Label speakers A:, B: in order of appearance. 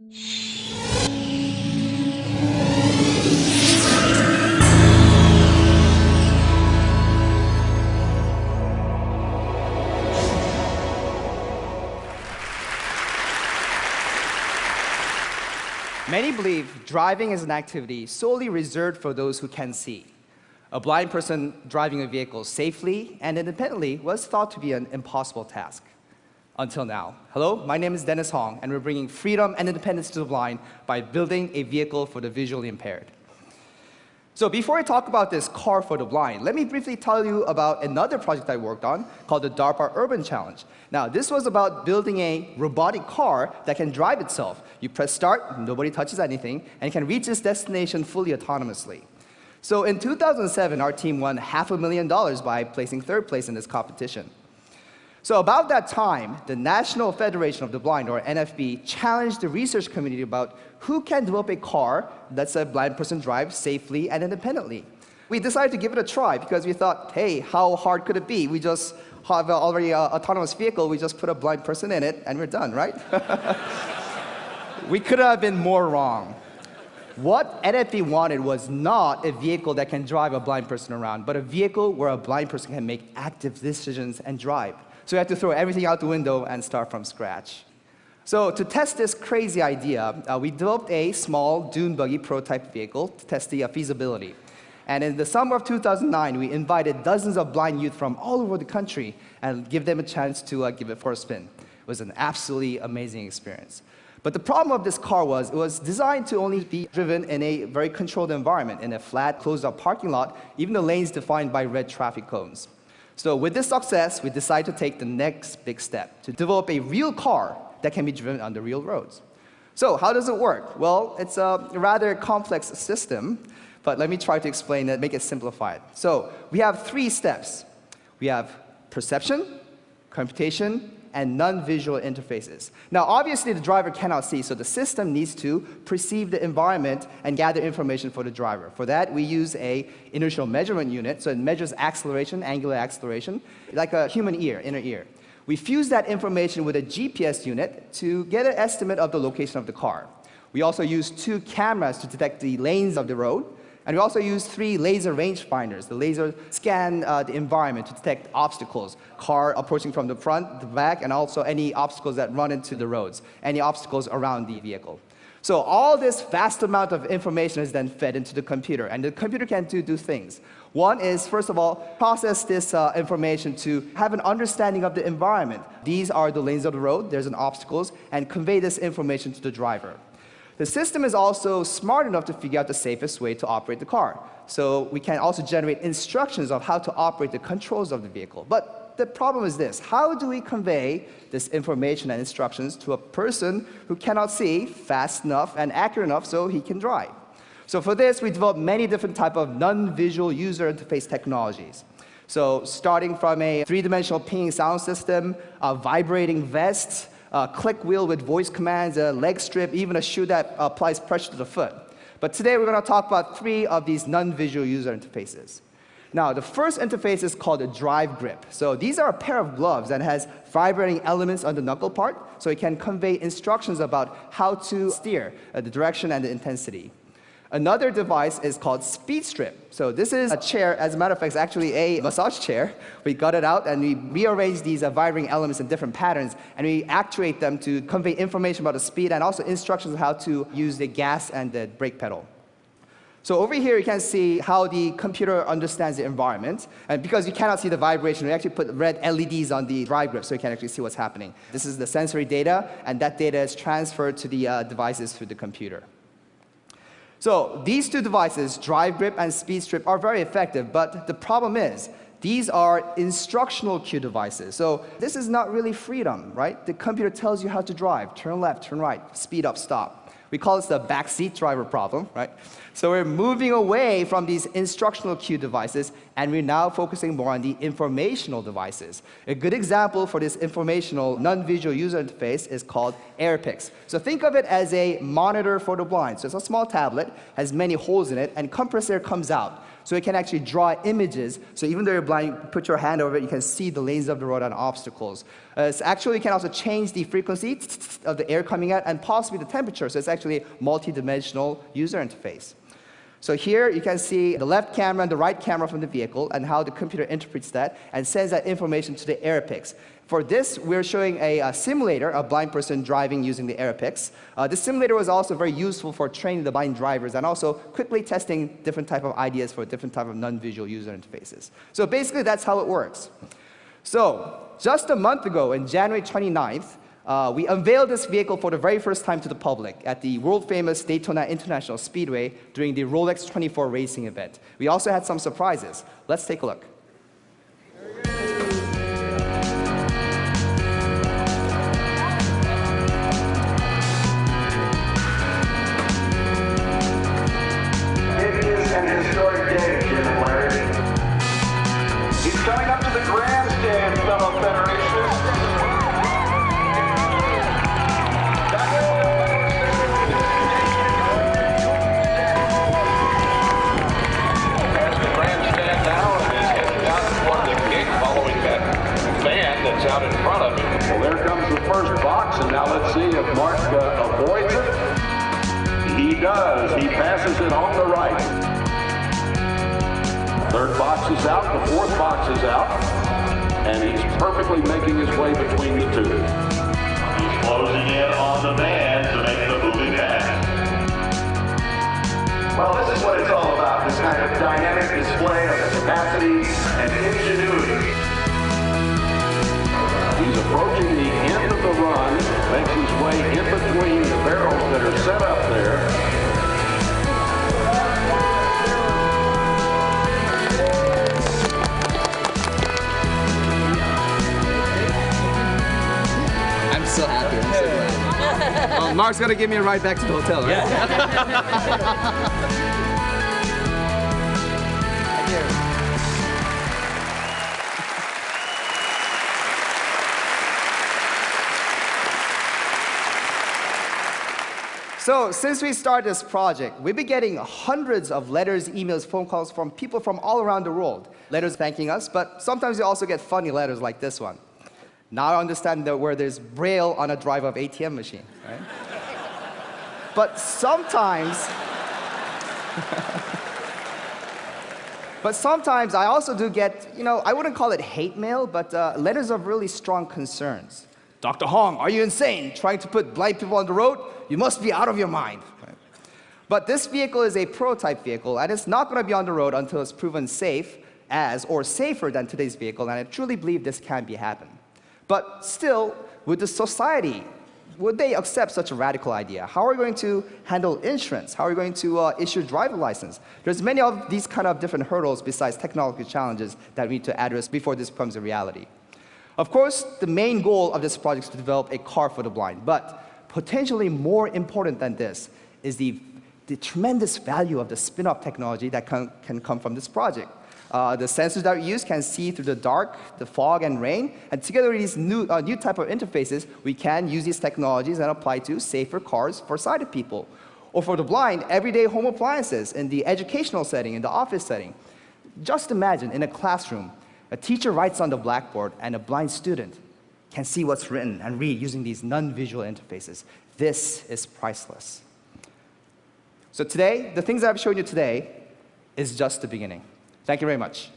A: Many believe driving is an activity solely reserved for those who can see. A blind person driving a vehicle safely and independently was thought to be an impossible task. Until now. Hello, my name is Dennis Hong, and we're bringing freedom and independence to the blind by building a vehicle for the visually impaired. So before I talk about this car for the blind, let me briefly tell you about another project I worked on called the DARPA Urban Challenge. Now, this was about building a robotic car that can drive itself. You press start, nobody touches anything, and it can reach its destination fully autonomously. So in 2007, our team won $500,000 by placing third place in this competition. So about that time, the National Federation of the Blind, or NFB, challenged the research community about who can develop a car that's a blind person drive safely and independently. We decided to give it a try because we thought, hey, how hard could it be? We just have already an autonomous vehicle, we just put a blind person in it, and we're done, right? We could have been more wrong. What NFB wanted was not a vehicle that can drive a blind person around, but a vehicle where a blind person can make active decisions and drive. So we had to throw everything out the window and start from scratch. So to test this crazy idea, we developed a small dune buggy prototype vehicle to test the feasibility. And in the summer of 2009, we invited dozens of blind youth from all over the country and give them a chance to give it for a spin. It was an absolutely amazing experience. But the problem of this car was it was designed to only be driven in a very controlled environment, in a flat, closed-up parking lot, even the lanes defined by red traffic cones. So with this success, we decided to take the next big step, to develop a real car that can be driven on the real roads. So how does it work? Well, it's a rather complex system, but let me try to explain it, make it simplified. So we have 3 steps. We have perception, computation, and non-visual interfaces. Now, obviously, the driver cannot see, so the system needs to perceive the environment and gather information for the driver. For that, we use an inertial measurement unit, so it measures acceleration, angular acceleration, like a human ear, inner ear. We fuse that information with a GPS unit to get an estimate of the location of the car. We also use 2 cameras to detect the lanes of the road. And we also use 3 laser rangefinders. The laser scan the environment to detect obstacles, car approaching from the front, the back, and also any obstacles that run into the roads, any obstacles around the vehicle. So all this vast amount of information is then fed into the computer, and the computer can do 2 things. One is, first of all, process this information to have an understanding of the environment. These are the lanes of the road, there's an obstacles, and convey this information to the driver. The system is also smart enough to figure out the safest way to operate the car. So we can also generate instructions of how to operate the controls of the vehicle. But the problem is this: how do we convey this information and instructions to a person who cannot see fast enough and accurate enough so he can drive? So for this, we developed many different types of non-visual user interface technologies. So starting from a 3-dimensional pinging sound system, a vibrating vest, a click wheel with voice commands, a leg strip, even a shoe that applies pressure to the foot. But today we're going to talk about 3 of these non-visual user interfaces. Now, the first interface is called a drive grip. So these are a pair of gloves that has vibrating elements on the knuckle part, so it can convey instructions about how to steer, the direction and the intensity. Another device is called Speed Strip. So this is a chair, as a matter of fact, it's actually a massage chair. We got it out and we rearrange these vibrating elements in different patterns, and we actuate them to convey information about the speed and also instructions on how to use the gas and the brake pedal. So over here you can see how the computer understands the environment, and because you cannot see the vibration, we actually put red LEDs on the drive grip so you can actually see what's happening. This is the sensory data, and that data is transferred to the devices through the computer. So these 2 devices, drive grip and speed strip, are very effective, but the problem is these are instructional cue devices. So this is not really freedom, right? The computer tells you how to drive, turn left, turn right, speed up, stop. We call this the backseat driver problem, right? So we're moving away from these instructional cue devices and we're now focusing more on the informational devices. A good example for this informational, non-visual user interface is called AirPix. So think of it as a monitor for the blind. So it's a small tablet, has many holes in it, and compressed air comes out. So it can actually draw images. So even though you're blind, you put your hand over it, you can see the lanes of the road and obstacles. So actually, you can also change the frequency of the air coming out and possibly the temperature. So it's actually a multi-dimensional user interface. So here you can see the left camera and the right camera from the vehicle and how the computer interprets that and sends that information to the AirPix. For this, we're showing a simulator, a blind person driving using the AirPix. This simulator was also very useful for training the blind drivers and also quickly testing different type of ideas for different type of non-visual user interfaces. So basically, that's how it works. So just a month ago, on January 29th, we unveiled this vehicle for the very first time to the public at the world-famous Daytona International Speedway during the Rolex 24 racing event. We also had some surprises. Let's take a look.
B: It is an historic day, Jim and Larry. He's coming up to the grandstand, fellow Federationists.
C: Out in front of him.
B: Well, there comes the first box, and now let's see if Mark avoids it. He does. He passes it on the right. Third box is out. The fourth box is out. And he's perfectly making his way between the two.
C: He's closing in on the man to make the moving pass.
B: Well, this is what it's all about, this kind of dynamic display of the capacity and ingenuity. He's approaching the end of the run, makes his way in between the barrels that are set up there.
A: I'm so happy. I'm so glad. Mark's going to give me a ride back to the hotel, right? Yeah. So since we started this project, we've been getting hundreds of letters, emails, phone calls from people from all around the world. Letters thanking us, but sometimes we also get funny letters like this one. Now I understand that where there's Braille on a drive of ATM machine, right? But sometimes I also do get, I wouldn't call it hate mail, but letters of really strong concerns. Dr. Hong, are you insane? Trying to put blind people on the road? You must be out of your mind. But this vehicle is a prototype vehicle, and it's not going to be on the road until it's proven safe or safer than today's vehicle, and I truly believe this can be happen. But still, would the society, would they accept such a radical idea? How are we going to handle insurance? How are we going to issue driver license? There's many of these kind of different hurdles besides technological challenges that we need to address before this becomes a reality. Of course, the main goal of this project is to develop a car for the blind, but potentially more important than this is the tremendous value of the spin-off technology that can come from this project. The sensors that we use can see through the dark, the fog, and rain, and together with these new type of interfaces, we can use these technologies and apply to safer cars for sighted people. Or for the blind, everyday home appliances in the educational setting, in the office setting. Just imagine, in a classroom, a teacher writes on the blackboard, and a blind student can see what's written and read using these non-visual interfaces. This is priceless. So today, the things I've shown you today is just the beginning. Thank you very much.